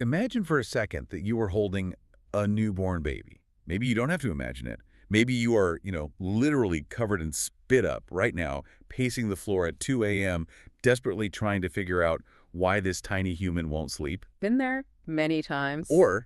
Imagine for a second that you are holding a newborn baby. Maybe you don't have to imagine it. Maybe you are, literally covered in spit up right now, pacing the floor at 2 a.m., desperately trying to figure out why this tiny human won't sleep. Been there many times. Or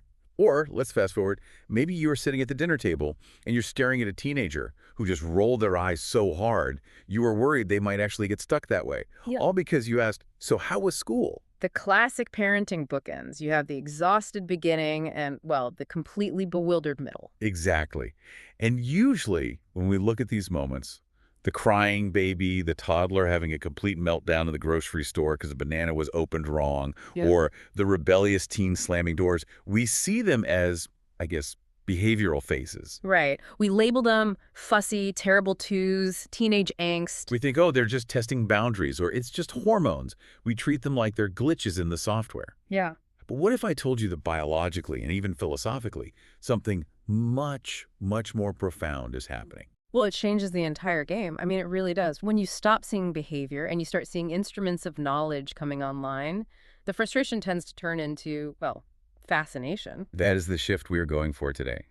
let's fast forward, maybe you are sitting at the dinner table and you're staring at a teenager who just rolled their eyes so hard, you were worried they might actually get stuck that way. Yeah. All because you asked, so how was school? The classic parenting bookends. You have the exhausted beginning and, well, the completely bewildered middle. Exactly. And usually when we look at these moments, the crying baby, the toddler having a complete meltdown in the grocery store because a banana was opened wrong, Yeah. or the rebellious teen slamming doors, we see them as, I guess, behavioral phases. Right. We label them fussy, terrible twos, teenage angst. We think, oh, they're just testing boundaries, or it's just hormones. We treat them like they're glitches in the software. Yeah. But what if I told you that biologically and even philosophically, something much, much more profound is happening? Well, it changes the entire game. I mean, it really does. When you stop seeing behavior and you start seeing instruments of knowledge coming online, the frustration tends to turn into, well, fascination. That is the shift we are going for today.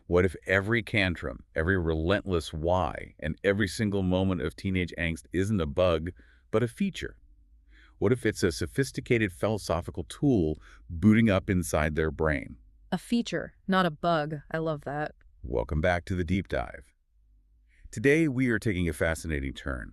What if every tantrum, every relentless why, and every single moment of teenage angst isn't a bug, but a feature? What if it's a sophisticated philosophical tool booting up inside their brain? A feature, not a bug. I love that. Welcome back to the deep dive. Today, we are taking a fascinating turn.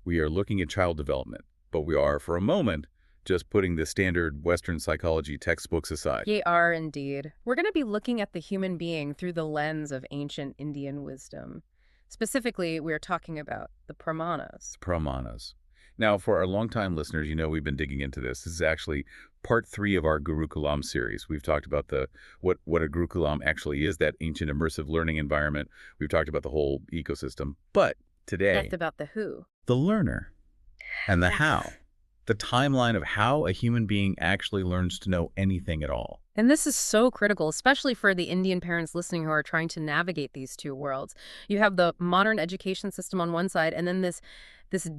We are looking at child development, but we are, for a moment, just putting the standard Western psychology textbooks aside. Ye are indeed. We're going to be looking at the human being through the lens of ancient Indian wisdom. Specifically, we're talking about the Pramanas. Pramanas. Now, for our longtime listeners, we've been digging into this. This is actually part 3 of our Gurukulam series. We've talked about what a Gurukulam actually is, that ancient immersive learning environment. We've talked about the whole ecosystem. But today, That's about the who. the learner and the how. The timeline of how a human being actually learns to know anything at all. And this is so critical, especially for the Indian parents listening who are trying to navigate these two worlds. You have the modern education system on one side, and then this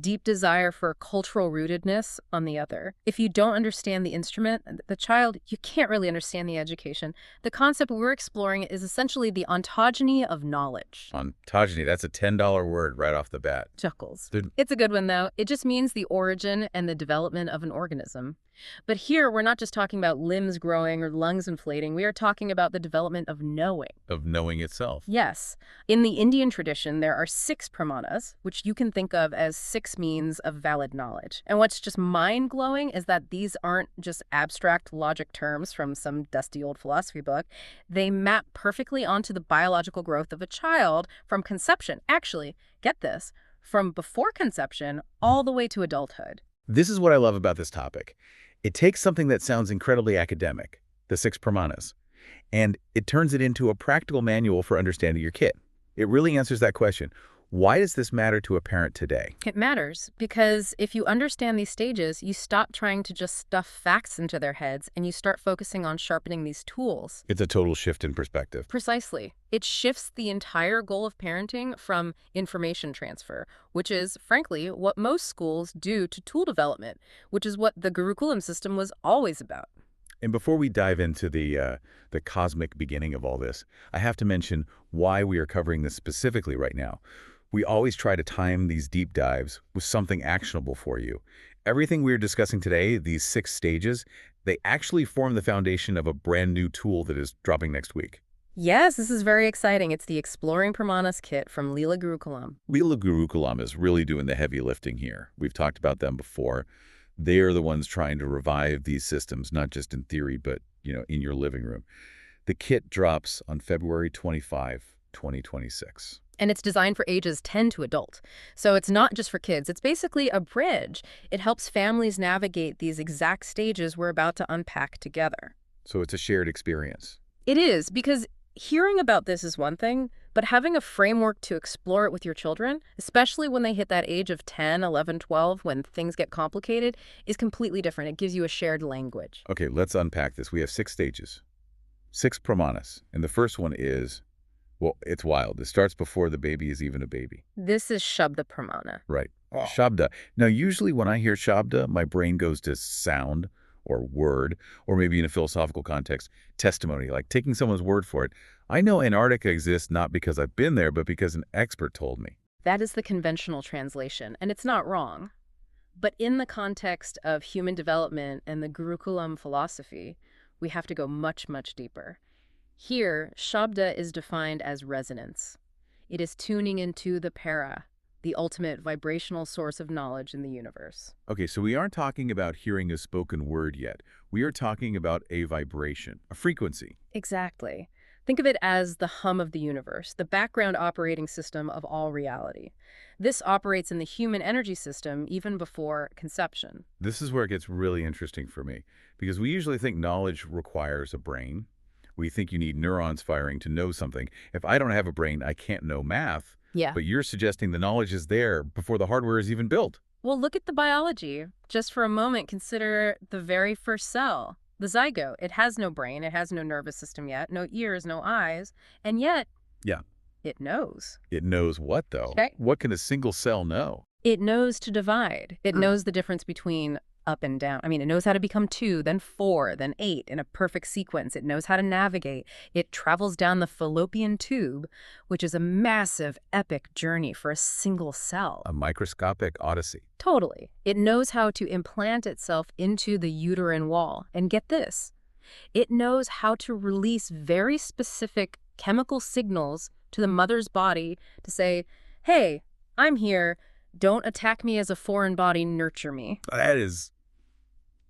deep desire for cultural rootedness on the other. If you don't understand the instrument, the child, you can't really understand the education. The concept we're exploring is essentially the ontogeny of knowledge. Ontogeny, that's a $10 word right off the bat. Chuckles. It's a good one, though. It just means the origin and the development of an organism. But here, we're not just talking about limbs growing or lungs inflating. We are talking about the development of knowing. Of knowing itself. Yes. In the Indian tradition, there are 6 Pramanas, which you can think of as 6 means of valid knowledge. And what's just mind-blowing is that these aren't just abstract logic terms from some dusty old philosophy book. They map perfectly onto the biological growth of a child from conception. Actually, get this, from before conception all the way to adulthood. This is what I love about this topic. It takes something that sounds incredibly academic, the 6 Pramanas, and it turns it into a practical manual for understanding your kid. It really answers that question. Why does this matter to a parent today? It matters because if you understand these stages, you stop trying to just stuff facts into their heads and you start focusing on sharpening these tools. It's a total shift in perspective. Precisely. It shifts the entire goal of parenting from information transfer, which is, frankly, what most schools do, to tool development, which is what the Gurukulam system was always about. And before we dive into the cosmic beginning of all this, I have to mention why we are covering this specifically right now. We always try to time these deep dives with something actionable for you. Everything we're discussing today, these 6 stages, they actually form the foundation of a brand new tool that is dropping next week. Yes, this is very exciting. It's the Exploring Pramanas kit from Leela Gurukulam. Leela Gurukulam is really doing the heavy lifting here. We've talked about them before. They are the ones trying to revive these systems, not just in theory, but in your living room. The kit drops on February 25, 2026. And it's designed for ages 10 to adult. So it's not just for kids. It's basically a bridge. It helps families navigate these exact stages we're about to unpack together. So it's a shared experience. It is, because hearing about this is one thing, but having a framework to explore it with your children, especially when they hit that age of 10, 11, 12, when things get complicated, is completely different. It gives you a shared language. Okay, let's unpack this. We have 6 stages, 6 Pramanas. And the first one is, well, it's wild. It starts before the baby is even a baby. This is Shabda Pramana. Right. Shabda. Now, usually when I hear Shabda, my brain goes to sound or word, or maybe in a philosophical context, testimony, like taking someone's word for it. I know Antarctica exists not because I've been there, but because an expert told me. That is the conventional translation, and it's not wrong. But in the context of human development and the Gurukulam philosophy, we have to go much, much deeper. Here, Shabda is defined as resonance. It is tuning into the para, the ultimate vibrational source of knowledge in the universe. Okay, so we aren't talking about hearing a spoken word yet. We are talking about a vibration, a frequency. Exactly. Think of it as the hum of the universe, the background operating system of all reality. This operates in the human energy system even before conception. This is where it gets really interesting for me, because we usually think knowledge requires a brain. We think you need neurons firing to know something. If I don't have a brain, I can't know math. Yeah. But you're suggesting the knowledge is there before the hardware is even built. Well, look at the biology. Just for a moment, consider the very first cell, the zygote. It has no brain, it has no nervous system yet, no ears, no eyes, and yet Yeah. it knows. It knows what, though? Okay. What can a single cell know? It knows to divide. It knows the difference between up and down. I mean, it knows how to become 2, then 4, then 8 in a perfect sequence. It knows how to navigate. It travels down the fallopian tube, which is a massive, epic journey for a single cell. A microscopic odyssey. Totally. It knows how to implant itself into the uterine wall. And get this, it knows how to release very specific chemical signals to the mother's body to say, hey, I'm here. Don't attack me as a foreign body, nurture me. That is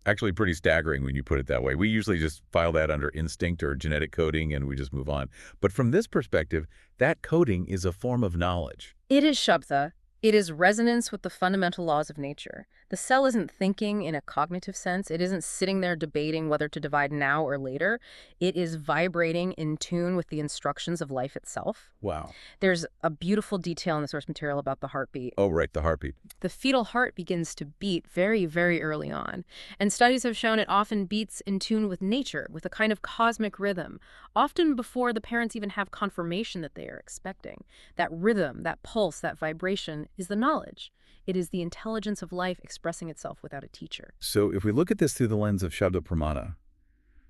actually pretty staggering when you put it that way. We usually just file that under instinct or genetic coding and we just move on. But from this perspective, that coding is a form of knowledge. It is Shabda. It is resonance with the fundamental laws of nature. The cell isn't thinking in a cognitive sense. It isn't sitting there debating whether to divide now or later. It is vibrating in tune with the instructions of life itself. Wow. There's a beautiful detail in the source material about the heartbeat. Oh, right, the heartbeat. The fetal heart begins to beat very, very early on. And studies have shown it often beats in tune with nature, with a kind of cosmic rhythm, often before the parents even have confirmation that they are expecting. That rhythm, that pulse, that vibration is the knowledge. It is the intelligence of life expressing itself without a teacher. So if we look at this through the lens of Shabda Pramana,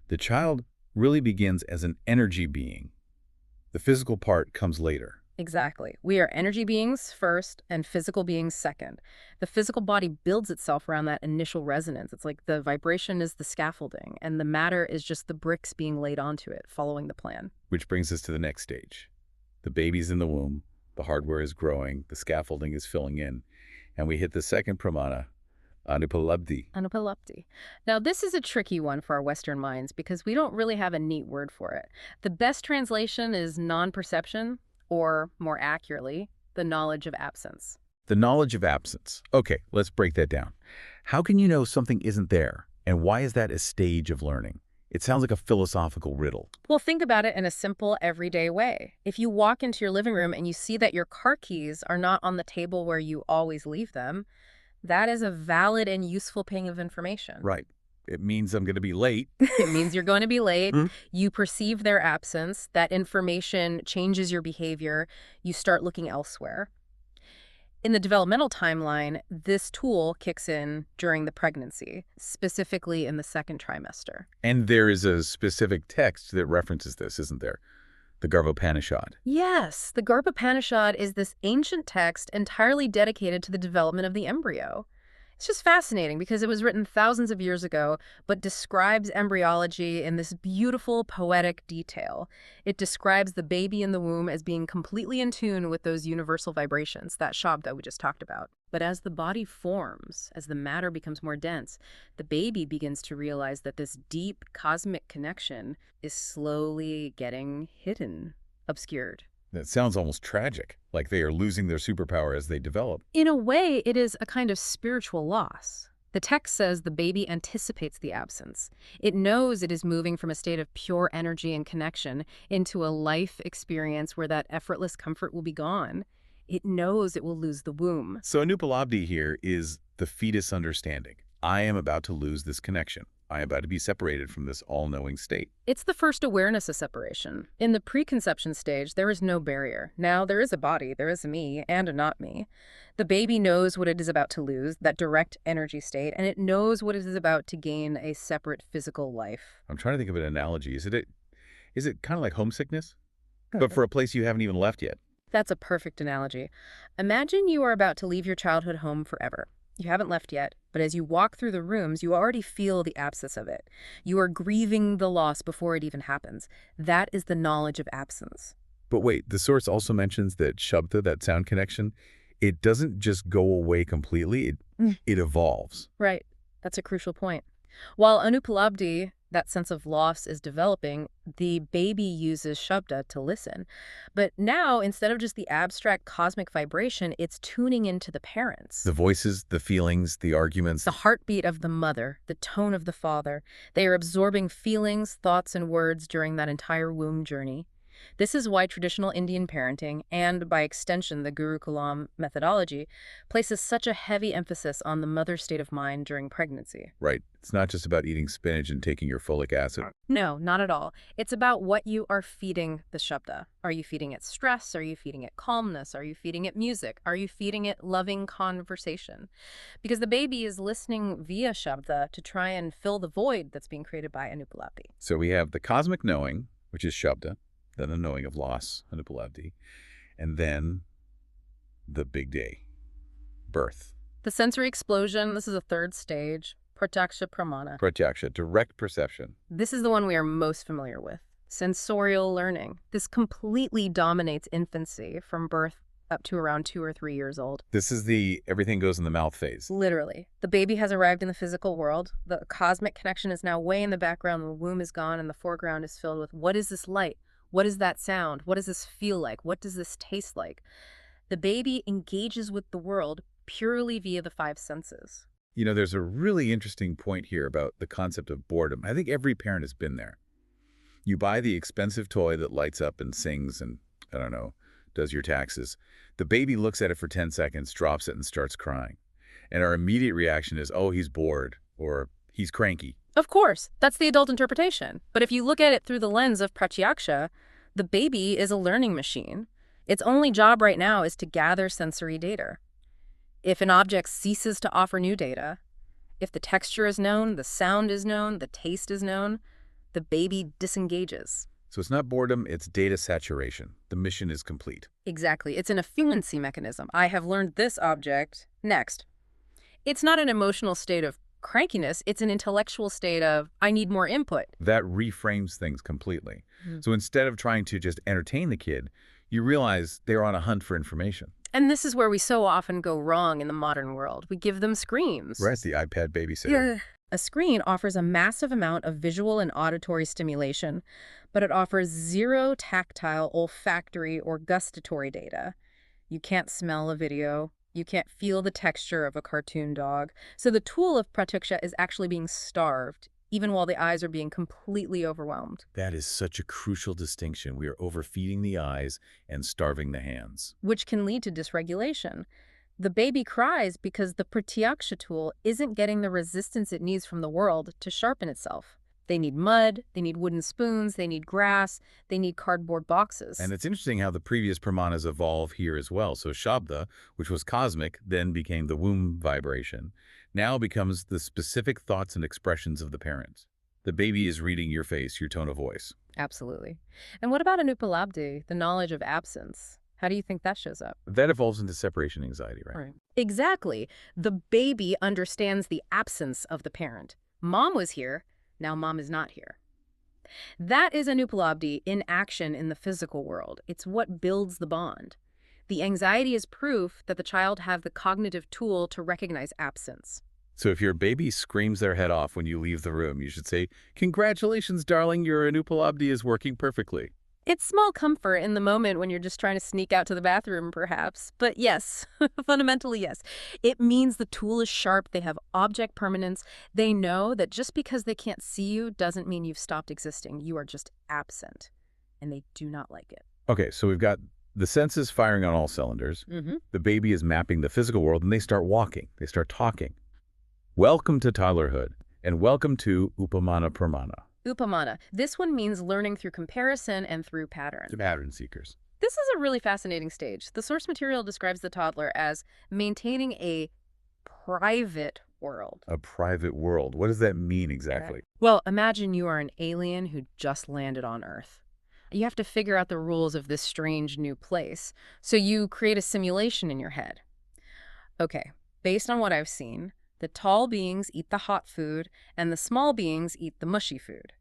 the child really begins as an energy being. The physical part comes later. Exactly. We are energy beings first and physical beings second. The physical body builds itself around that initial resonance. It's like the vibration is the scaffolding and the matter is just the bricks being laid onto it, following the plan. Which brings us to the next stage. The baby's in the womb, the hardware is growing, the scaffolding is filling in, and we hit the second pramana, anupalabdhi. Anupalapti. Now, this is a tricky one for our Western minds because we don't really have a neat word for it. The best translation is non-perception, or more accurately, the knowledge of absence. The knowledge of absence. Okay, let's break that down. How can you know something isn't there, and why is that a stage of learning? It sounds like a philosophical riddle. Well, think about it in a simple, everyday way. If you walk into your living room and you see that your car keys are not on the table where you always leave them, that is a valid and useful ping of information. Right. It means I'm going to be late. It means you're going to be late. You perceive their absence. That information changes your behavior. You start looking elsewhere. In the developmental timeline, this tool kicks in during the pregnancy, specifically in the second trimester. And there is a specific text that references this, isn't there? The Garvopanishad. Yes, the Garbopanishad is this ancient text entirely dedicated to the development of the embryo. It's just fascinating because it was written thousands of years ago, but describes embryology in this beautiful, poetic detail. It describes the baby in the womb as being completely in tune with those universal vibrations, that shabda we just talked about. But as the body forms, as the matter becomes more dense, the baby begins to realize that this deep cosmic connection is slowly getting hidden, obscured. That sounds almost tragic, like they are losing their superpower as they develop. In a way, it is a kind of spiritual loss. The text says the baby anticipates the absence. It knows it is moving from a state of pure energy and connection into a life experience where that effortless comfort will be gone. It knows it will lose the womb. So Anupalabdhi here is the fetus understanding. I am about to lose this connection. I am about to be separated from this all-knowing state. It's the first awareness of separation. In the preconception stage, there is no barrier. Now, there is a body, there is a me, and a not me. The baby knows what it is about to lose, that direct energy state, and it knows what it is about to gain a separate physical life. I'm trying to think of an analogy. Is it kind of like homesickness? But for a place you haven't even left yet. That's a perfect analogy. Imagine you are about to leave your childhood home forever. You haven't left yet, but as you walk through the rooms, you already feel the absence of it. You are grieving the loss before it even happens. That is the knowledge of absence. But wait, the source also mentions that Shabda, that sound connection, it doesn't just go away completely, it evolves. Right. That's a crucial point. While Anupalabdhi, that sense of loss, is developing, the baby uses Shabda to listen. But now, instead of just the abstract cosmic vibration, it's tuning into the parents. The voices, the feelings, the arguments. The heartbeat of the mother, the tone of the father. They are absorbing feelings, thoughts, and words during that entire womb journey. This is why traditional Indian parenting, and by extension the Gurukulam methodology, places such a heavy emphasis on the mother's state of mind during pregnancy. Right. It's not just about eating spinach and taking your folic acid. No, not at all. It's about what you are feeding the Shabda. Are you feeding it stress? Are you feeding it calmness? Are you feeding it music? Are you feeding it loving conversation? Because the baby is listening via Shabda to try and fill the void that's being created by Anupalabdhi. So we have the cosmic knowing, which is Shabda, then the knowing of loss, Anupalabdhi, and then the big day, birth. The sensory explosion, this is a third stage, Six Pramana. Pratyaksha, direct perception. This is the one we are most familiar with. Sensorial learning. This completely dominates infancy from birth up to around 2 or 3 years old. This is the everything goes in the mouth phase. Literally. The baby has arrived in the physical world. The cosmic connection is now way in the background. The womb is gone and the foreground is filled with what is this light? What is that sound? What does this feel like? What does this taste like? The baby engages with the world purely via the 5 senses. You know, there's a really interesting point here about the concept of boredom. I think every parent has been there. You buy the expensive toy that lights up and sings and, I don't know, does your taxes. The baby looks at it for 10 seconds, drops it, and starts crying. And our immediate reaction is, oh, he's bored, or he's cranky. Of course, that's the adult interpretation. But if you look at it through the lens of Pratyaksha, the baby is a learning machine. Its only job right now is to gather sensory data. If an object ceases to offer new data, if the texture is known, the sound is known, the taste is known, the baby disengages. So it's not boredom, it's data saturation. The mission is complete. Exactly. It's an efficiency mechanism. I have learned this object. Next. It's not an emotional state of crankiness, it's an intellectual state of, I need more input. That reframes things completely. So instead of trying to just entertain the kid, you realize they're on a hunt for information. And this is where we so often go wrong in the modern world. We give them screens. Right, it's the iPad babysitter. Yeah. A screen offers a massive amount of visual and auditory stimulation, but it offers zero tactile, olfactory, or gustatory data. You can't smell a video. You can't feel the texture of a cartoon dog. So the tool of Pratyaksha is actually being starved, even while the eyes are being completely overwhelmed. That is such a crucial distinction. We are overfeeding the eyes and starving the hands. Which can lead to dysregulation. The baby cries because the Pratyaksha tool isn't getting the resistance it needs from the world to sharpen itself. They need mud, they need wooden spoons, they need grass, they need cardboard boxes. And it's interesting how the previous pramanas evolve here as well. So Shabda, which was cosmic, then became the womb vibration, now becomes the specific thoughts and expressions of the parents. The baby is reading your face, your tone of voice. Absolutely. And what about Anupalabdhi, the knowledge of absence? How do you think that shows up? That evolves into separation anxiety, right? Exactly. The baby understands the absence of the parent. Mom was here. Now mom is not here. That is Anupalabdhi in action in the physical world. It's what builds the bond. The anxiety is proof that the child has the cognitive tool to recognize absence. So if your baby screams their head off when you leave the room, you should say, "Congratulations, darling, your Anupalabdhi is working perfectly." It's small comfort in the moment when you're just trying to sneak out to the bathroom, perhaps. But yes, fundamentally, yes. It means the tool is sharp. They have object permanence. They know that just because they can't see you doesn't mean you've stopped existing. You are just absent. And they do not like it. Okay, so we've got the senses firing on all cylinders. The baby is mapping the physical world, and they start walking. They start talking. Welcome to toddlerhood. And welcome to Upamana Pramana, Upamana. This one means learning through comparison and through pattern. the pattern seekers. This is a really fascinating stage. The source material describes the toddler as maintaining a private world. A private world. What does that mean exactly? Well, imagine you are an alien who just landed on Earth. You have to figure out the rules of this strange new place. So you create a simulation in your head. Okay, based on what I've seen, the tall beings eat the hot food and the small beings eat the mushy food.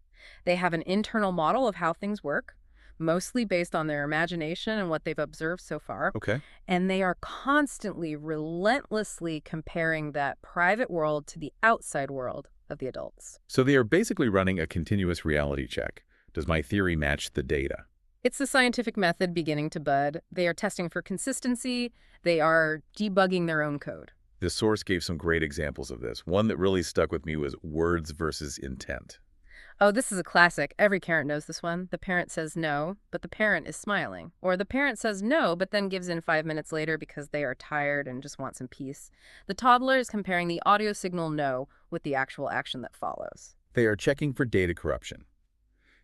They have an internal model of how things work, mostly based on their imagination and what they've observed so far. Okay. And they are constantly, relentlessly comparing that private world to the outside world of the adults. So they are basically running a continuous reality check. Does my theory match the data? It's the scientific method beginning to bud. They are testing for consistency. They are debugging their own code. The source gave some great examples of this. One that really stuck with me was words versus intent. Oh, this is a classic. Every parent knows this one. The parent says no, but the parent is smiling. Or the parent says no, but then gives in 5 minutes later because they are tired and just want some peace. The toddler is comparing the audio signal no with the actual action that follows. They are checking for data corruption.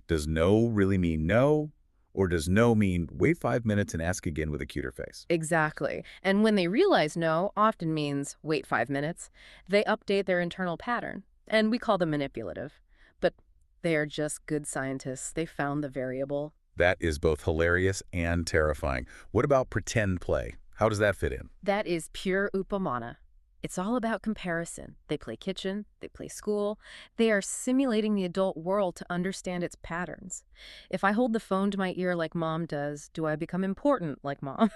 Does no really mean no? Or does no mean wait 5 minutes and ask again with a cuter face? Exactly. And when they realize no often means wait 5 minutes, they update their internal pattern. And we call them manipulative. But they are just good scientists. They found the variable. That is both hilarious and terrifying. What about pretend play? How does that fit in? That is pure upamana. It's all about comparison. They play kitchen, they play school. They are simulating the adult world to understand its patterns. If I hold the phone to my ear like mom does, do I become important like mom?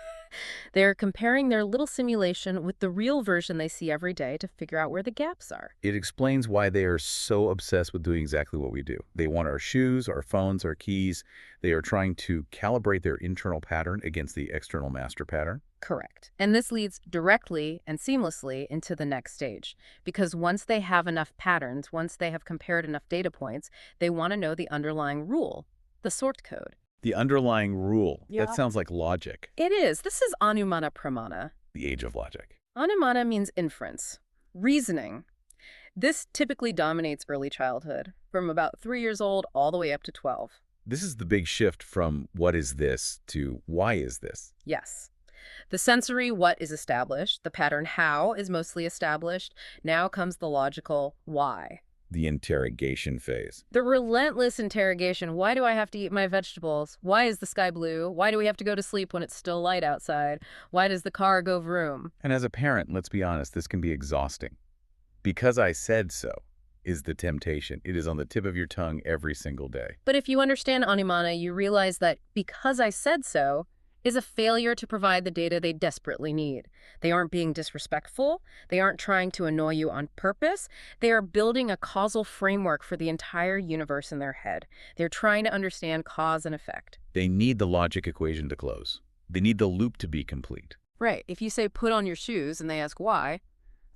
They're comparing their little simulation with the real version they see every day to figure out where the gaps are. It explains why they are so obsessed with doing exactly what we do. They want our shoes, our phones, our keys. They are trying to calibrate their internal pattern against the external master pattern. Correct. And this leads directly and seamlessly into the next stage. Because once they have enough patterns, once they have compared enough data points, they want to know the underlying rule, the sort code. The underlying rule. Yeah. That sounds like logic. It is. This is Anumana Pramana. The age of logic. Anumana means inference, reasoning. This typically dominates early childhood, from about 3 years old all the way up to 12. This is the big shift from what is this to why is this? Yes. The sensory what is established, the pattern how is mostly established. Now comes the logical why. The interrogation phase. The relentless interrogation. Why do I have to eat my vegetables? Why is the sky blue? Why do we have to go to sleep when it's still light outside? Why does the car go vroom? And as a parent, let's be honest, this can be exhausting. Because I said so is the temptation. It is on the tip of your tongue every single day. But if you understand Anumana, you realize that because I said so is a failure to provide the data they desperately need. They aren't being disrespectful. They aren't trying to annoy you on purpose. They are building a causal framework for the entire universe in their head. They're trying to understand cause and effect. They need the logic equation to close. They need the loop to be complete. Right. If you say put on your shoes and they ask why,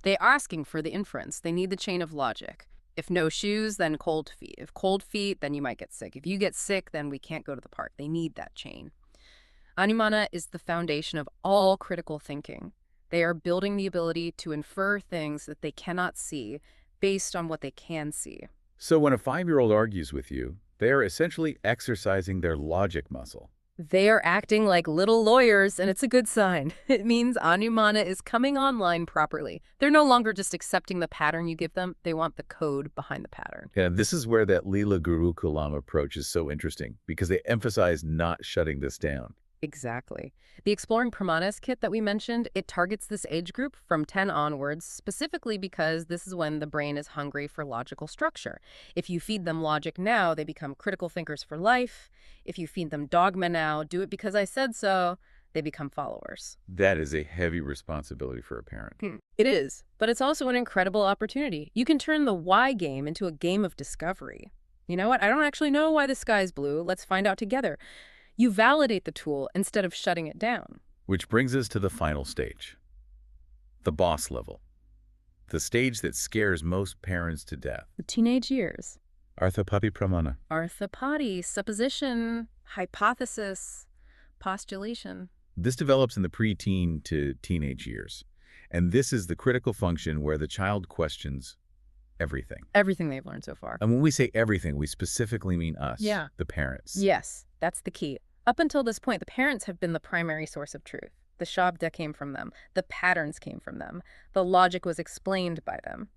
they're asking for the inference. They need the chain of logic. If no shoes, then cold feet. If cold feet, then you might get sick. If you get sick, then we can't go to the park. They need that chain. Anumana is the foundation of all critical thinking. They are building the ability to infer things that they cannot see based on what they can see. So when a 5-year-old argues with you, they are essentially exercising their logic muscle. They are acting like little lawyers, and it's a good sign. It means Anumana is coming online properly. They're no longer just accepting the pattern you give them. They want the code behind the pattern. And this is where that Leela Gurukulam approach is so interesting, because they emphasize not shutting this down. Exactly. The Exploring Pramanas kit that we mentioned, it targets this age group from 10 onwards, specifically because this is when the brain is hungry for logical structure. If you feed them logic now, they become critical thinkers for life. If you feed them dogma now, do it because I said so, they become followers. That is a heavy responsibility for a parent. It is, but it's also an incredible opportunity. You can turn the why game into a game of discovery. You know what? I don't actually know why the sky's blue. Let's find out together. You validate the tool instead of shutting it down. Which brings us to the final stage. The boss level. The stage that scares most parents to death. The teenage years. Arthapati Pramana. Arthapati, supposition, hypothesis, postulation. This develops in the preteen to teenage years. And this is the critical function where the child questions, Everything. Everything they've learned so far. And when we say everything, we specifically mean us, Yeah. the parents. Yes, that's the key. Up until this point, the parents have been the primary source of truth. The Shabda came from them. The patterns came from them. The logic was explained by them.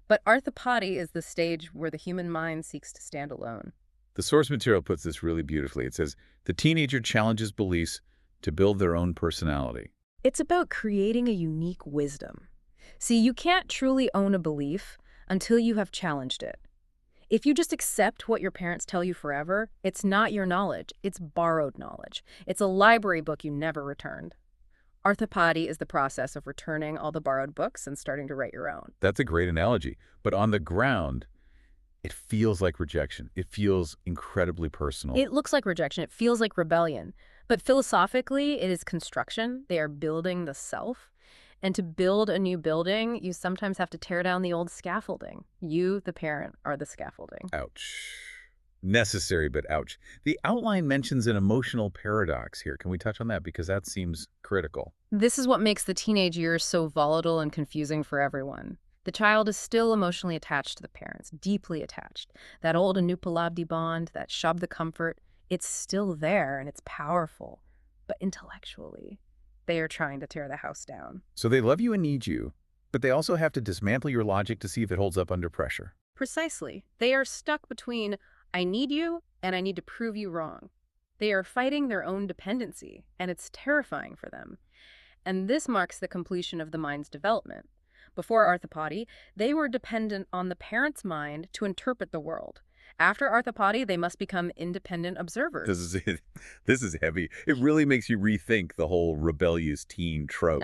But Arthapati is the stage where the human mind seeks to stand alone. The source material puts this really beautifully. It says, the teenager challenges beliefs to build their own personality. It's about creating a unique wisdom. See, you can't truly own a belief until you have challenged it. If you just accept what your parents tell you forever, it's not your knowledge, it's borrowed knowledge. It's a library book you never returned. Arthapati is the process of returning all the borrowed books and starting to write your own. That's a great analogy. But on the ground, it feels like rejection. It feels incredibly personal. It looks like rejection, it feels like rebellion. But philosophically, it is construction. They are building the self. And to build a new building, you sometimes have to tear down the old scaffolding. You, the parent, are the scaffolding. Ouch. Necessary, but ouch. The outline mentions an emotional paradox here. Can we touch on that? Because that seems critical. This is what makes the teenage years so volatile and confusing for everyone. The child is still emotionally attached to the parents, deeply attached. That old Anupalabdhi bond, that Shabda comfort, it's still there and it's powerful. But intellectually, they are trying to tear the house down. So they love you and need you, but they also have to dismantle your logic to see if it holds up under pressure. Precisely. They are stuck between, I need you and I need to prove you wrong. They are fighting their own dependency, and it's terrifying for them. And this marks the completion of the mind's development. Before Arthapati, they were dependent on the parent's mind to interpret the world. After Arthapati, they must become independent observers. This is heavy. It really makes you rethink the whole rebellious teen trope.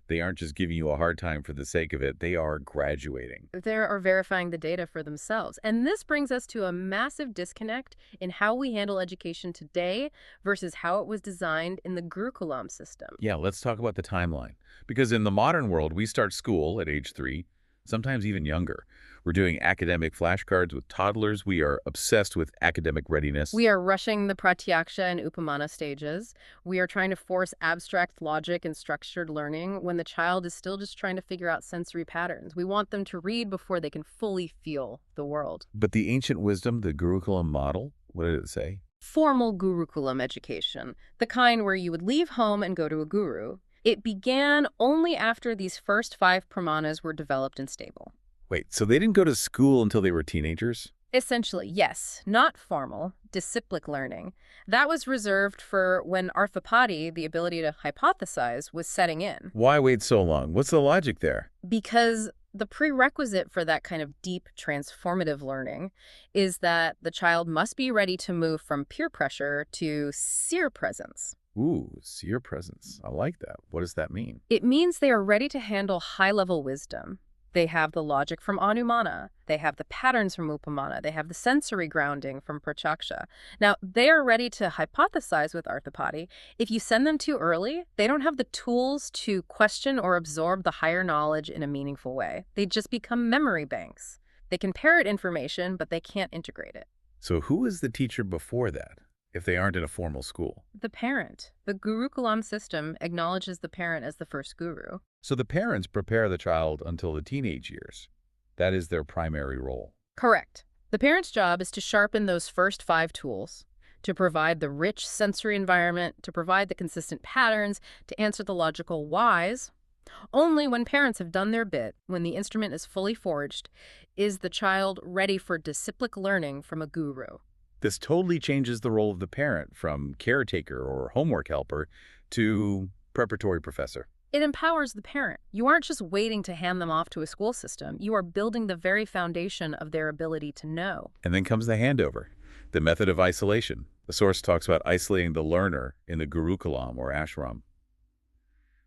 They aren't just giving you a hard time for the sake of it. They are graduating. They are verifying the data for themselves. And this brings us to a massive disconnect in how we handle education today versus how it was designed in the Gurukulam system. Yeah, let's talk about the timeline. Because in the modern world, we start school at age 3, sometimes even younger. We're doing academic flashcards with toddlers. We are obsessed with academic readiness. We are rushing the pratyaksha and upamana stages. We are trying to force abstract logic and structured learning when the child is still just trying to figure out sensory patterns. We want them to read before they can fully feel the world. But the ancient wisdom, the Gurukulam model, what did it say? Formal Gurukulam education, the kind where you would leave home and go to a guru. It began only after these first 5 pramanas were developed and stable. Wait, so they didn't go to school until they were teenagers? Essentially, yes. Not formal, disciplic learning. That was reserved for when Arthapati, the ability to hypothesize, was setting in. Why wait so long? What's the logic there? Because the prerequisite for that kind of deep, transformative learning is that the child must be ready to move from peer pressure to seer presence. Ooh, seer presence. I like that. What does that mean? It means they are ready to handle high-level wisdom. They have the logic from Anumana. They have the patterns from Upamana. They have the sensory grounding from Pratyaksha. Now, they are ready to hypothesize with Arthapati. If you send them too early, they don't have the tools to question or absorb the higher knowledge in a meaningful way. They just become memory banks. They can parrot information, but they can't integrate it. So who is the teacher before that, if they aren't in a formal school? The parent. The Gurukulam system acknowledges the parent as the first guru. So the parents prepare the child until the teenage years. That is their primary role. Correct. The parent's job is to sharpen those first 5 tools, to provide the rich sensory environment, to provide the consistent patterns, to answer the logical whys. Only when parents have done their bit, when the instrument is fully forged, is the child ready for disciplic learning from a guru. This totally changes the role of the parent from caretaker or homework helper to preparatory professor. It empowers the parent. You aren't just waiting to hand them off to a school system. You are building the very foundation of their ability to know. And then comes the handover, the method of isolation. The source talks about isolating the learner in the Gurukulam or ashram.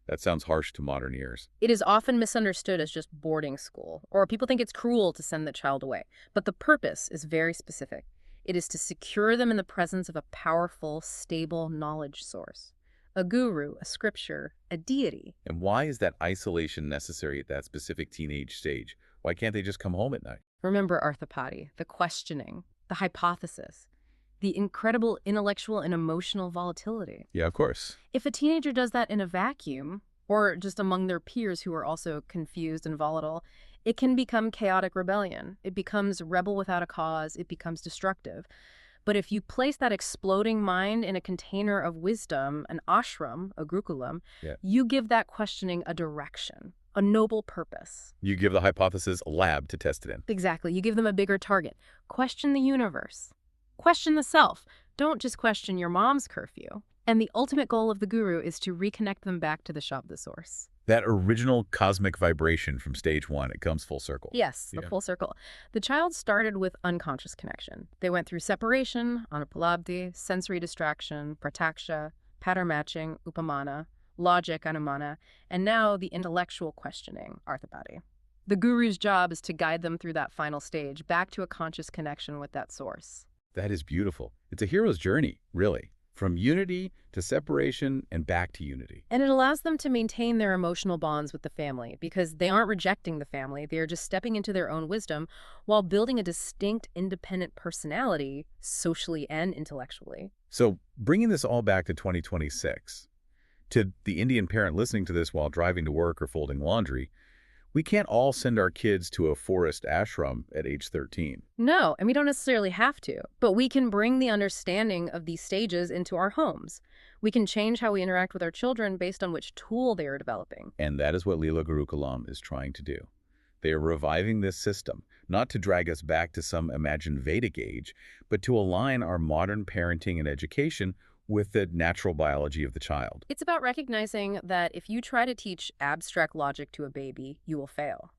That sounds harsh to modern ears. It is often misunderstood as just boarding school, or people think it's cruel to send the child away. But the purpose is very specific. It is to secure them in the presence of a powerful, stable knowledge source. A guru, a scripture, a deity. And why is that isolation necessary at that specific teenage stage? Why can't they just come home at night? Remember Arthapati, the questioning, the hypothesis, the incredible intellectual and emotional volatility. Yeah, of course. If a teenager does that in a vacuum, or just among their peers who are also confused and volatile, it can become chaotic rebellion. It becomes rebel without a cause. It becomes destructive. But if you place that exploding mind in a container of wisdom, an ashram, a gurukulam, Yeah. you give that questioning a direction, a noble purpose. You give the hypothesis a lab to test it in. Exactly. You give them a bigger target. Question the universe. Question the self. Don't just question your mom's curfew. And the ultimate goal of the guru is to reconnect them back to the Shabda source. That original cosmic vibration from stage one, it comes full circle. Yes, the Yeah. full circle. The child started with unconscious connection. They went through separation, anupalabdhi, sensory distraction, prataksha, pattern matching, upamana, logic, anumana, and now the intellectual questioning, arthapati. The guru's job is to guide them through that final stage, back to a conscious connection with that source. That is beautiful. It's a hero's journey, really. From unity to separation and back to unity. And it allows them to maintain their emotional bonds with the family because they aren't rejecting the family. They are just stepping into their own wisdom while building a distinct, independent personality socially and intellectually. So bringing this all back to 2026, to the Indian parent listening to this while driving to work or folding laundry, we can't all send our kids to a forest ashram at age 13. No, and we don't necessarily have to, but we can bring the understanding of these stages into our homes. We can change how we interact with our children based on which tool they are developing. And that is what Leela Gurukulam is trying to do. They are reviving this system, not to drag us back to some imagined Vedic age, but to align our modern parenting and education with the natural biology of the child. It's about recognizing that if you try to teach abstract logic to a baby, you will fail.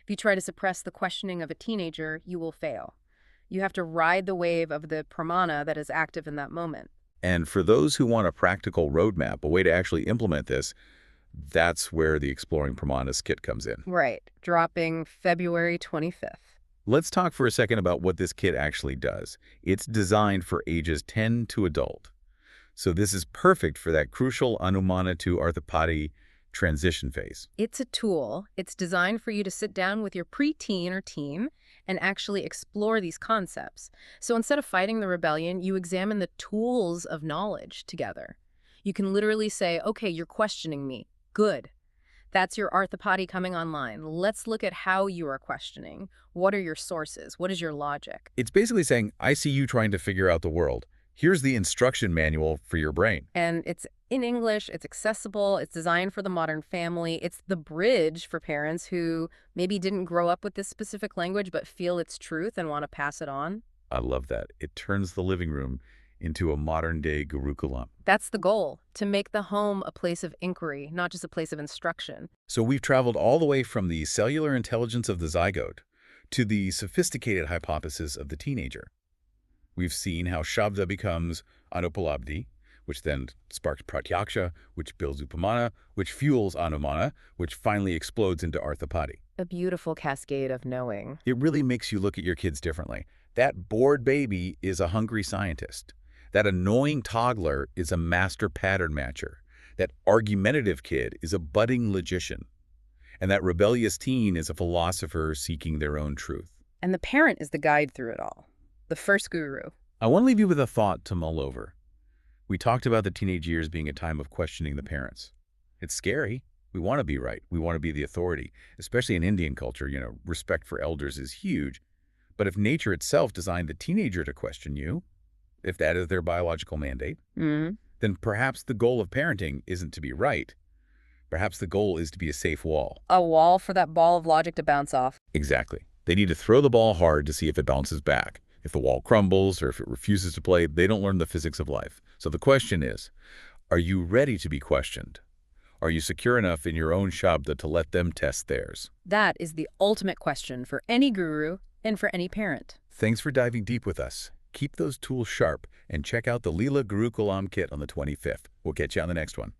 If you try to suppress the questioning of a teenager, you will fail. You have to ride the wave of the pramana that is active in that moment. And for those who want a practical roadmap, a way to actually implement this, that's where the Exploring Pramanas kit comes in. Right, dropping February 25th. Let's talk for a second about what this kit actually does. It's designed for ages 10 to adult. So this is perfect for that crucial Anumana to Arthapati transition phase. It's a tool. It's designed for you to sit down with your preteen or teen and actually explore these concepts. So instead of fighting the rebellion, you examine the tools of knowledge together. You can literally say, okay, you're questioning me. Good. That's your Arthapati coming online. Let's look at how you are questioning. What are your sources? What is your logic? It's basically saying, I see you trying to figure out the world. Here's the instruction manual for your brain. And it's in English, it's accessible, it's designed for the modern family. It's the bridge for parents who maybe didn't grow up with this specific language but feel its truth and want to pass it on. I love that. It turns the living room into a modern-day Gurukulam. That's the goal, to make the home a place of inquiry, not just a place of instruction. So we've traveled all the way from the cellular intelligence of the zygote to the sophisticated hypothesis of the teenager. We've seen how Shabda becomes Anupalabdhi, which then sparks Pratyaksha, which builds Upamana, which fuels Anumana, which finally explodes into Arthapati. A beautiful cascade of knowing. It really makes you look at your kids differently. That bored baby is a hungry scientist. That annoying toddler is a master pattern matcher. That argumentative kid is a budding logician. And that rebellious teen is a philosopher seeking their own truth. And the parent is the guide through it all. The first guru. I want to leave you with a thought to mull over. We talked about the teenage years being a time of questioning the parents. It's scary. We want to be right. We want to be the authority. Especially in Indian culture, respect for elders is huge. But if nature itself designed the teenager to question you, if that is their biological mandate, then perhaps the goal of parenting isn't to be right. Perhaps the goal is to be a safe wall. A wall for that ball of logic to bounce off. Exactly. They need to throw the ball hard to see if it bounces back. If the wall crumbles or if it refuses to play, they don't learn the physics of life. So the question is, are you ready to be questioned? Are you secure enough in your own Shabda to let them test theirs? That is the ultimate question for any guru and for any parent. Thanks for diving deep with us. Keep those tools sharp and check out the Leela Gurukulam kit on the 25th. We'll catch you on the next one.